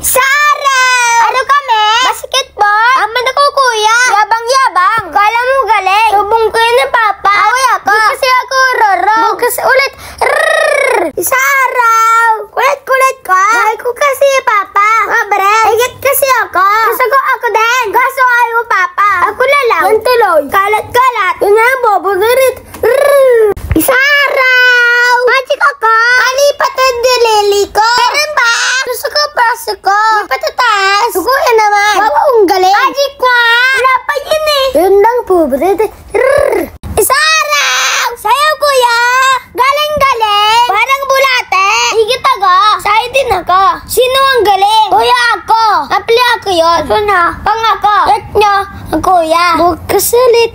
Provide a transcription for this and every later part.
Sarah! Ano kami? Basketball? Aman ako, kuya. Yabang-yabang. Kala mo galing. Subong ko yun ng papa. Away ako. Kasi ako roro. Bukas ulit. Sarah! Kulit-kulit ka. Mahal ko kasi papa. Mabre. Higit kasi ako. Gusto ko ako din. Gusto ayaw papa. Ako na lang. Yan tuloy. Kalat-kalat. Yun na ang bobo na rin. Sarah! Magic ako. Alipat ang dilili ko. Meron ba? Gusto ko paso ko. Patataas. Gusto ko yan naman. Ang galing. Magic ko. Wala pa yun eh. Yun lang po. Sarah! Sayaw kuya. Galing-galing. Parang bulate. Higit ako. Sayo din ako. Sino ang galing? Kuya ako. Apli ako yun. Ito na. Pang ako. Let nyo. Ang kuya. Bukas ulit.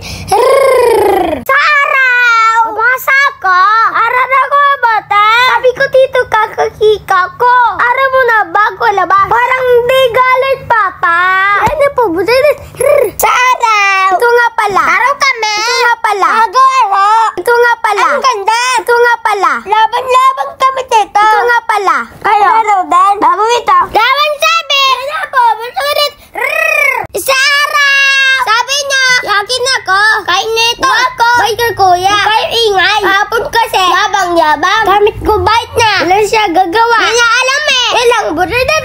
Sarah! Umasa ako. Aral ako bata. Sabi ko dito kakakika ko. Aral mo na bago labas. Parang di galit papa. Ano po? Sarah! Ito nga pala. Araw kami. Ito nga pala. Agaro. Ito nga pala. Ang ganda. Ito nga pala. Laban-laban kami dito. Ito nga pala. Kayo. Ano din? Bago ito. Laban sabi. Ano po? Busulit. Sarah! Sabi niya. Yakin ako. Kain nito. Ako. Bait ka kuya. Kayo ingay. Hapon kasi. Yabang-yabang. Gamit ko bait na. Wala siya gagawa. Hindi niya alam eh. Ilang busulit.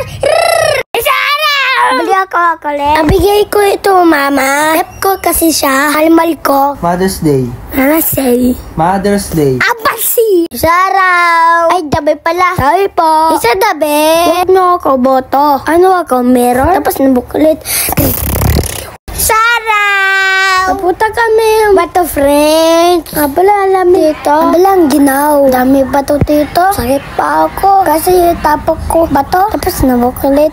Sarah! Bili ako kulit. Nabigay ko ito mama. Rep ko kasi siya. Halmal ko. Mother's Day. Say. Mother's Day. Abasi! Sarah! Ay, dabi pala. Sabi po. Isa dabi. Huwag nyo ako boto. Ano ako, meron? Tapos nabuklit. Sarah! Kaputa kami. Bato friends. Abala alam dito. Abala ang ginaw. Dami bato dito. Sakit pa ako. Kasi tapok ko bato. Tapos nabuklit.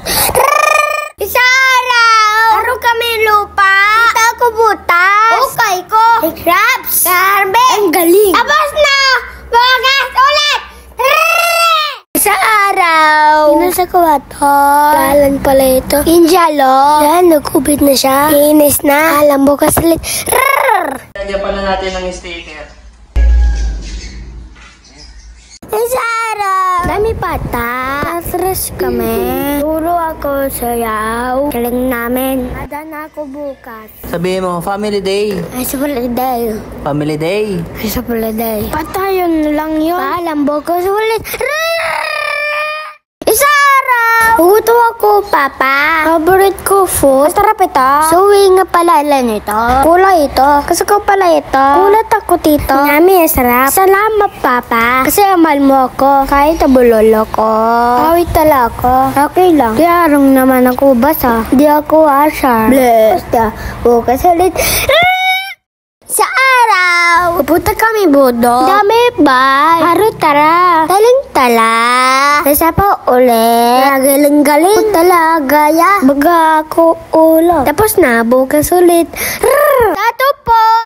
Sarah! Araw kami lupa. Kita ako butas. Okay ko. Hey, crabs. Garbe. Ang galing. Tapos na. Bagas ulit. Sa araw. Inasa ko ito. Dalan pala ito. Injalo. Yan, nagkubit na siya. Inis na. Alam mo kasi ulit. Lagyan pala natin ng sticker. Sa araw. Dami pata. Stress kami. Turo ako sayaw. Galing namin. Adana ako bukas. Sabihin mo, Family Day. Ay, sa day. Family Day. Ay, sa day. Patayon lang yun. Paalam mo ko sa ulit. Uto ako, papa. Favorite ko food. Masarap ito. Suwi nga pala ilan ito. Kulay ito. Kasi ko pala ito. Kulat ako dito. Nami, sarap. Salamat, papa. Kasi amal mo ako. Kahit tabulolo ko. Kawit tala ako. Okay lang. Di arong naman ako basa. Di ako asar. Bleh. Basta, bukas ulit. Sa araw, pupunta kami bodo. Dami ba? Haro tara. Taling-tala. Nasa pa ulit. Galing-galing. Talaga ya. Baga ako ulo. Tapos na, bukas ulit. Tato po.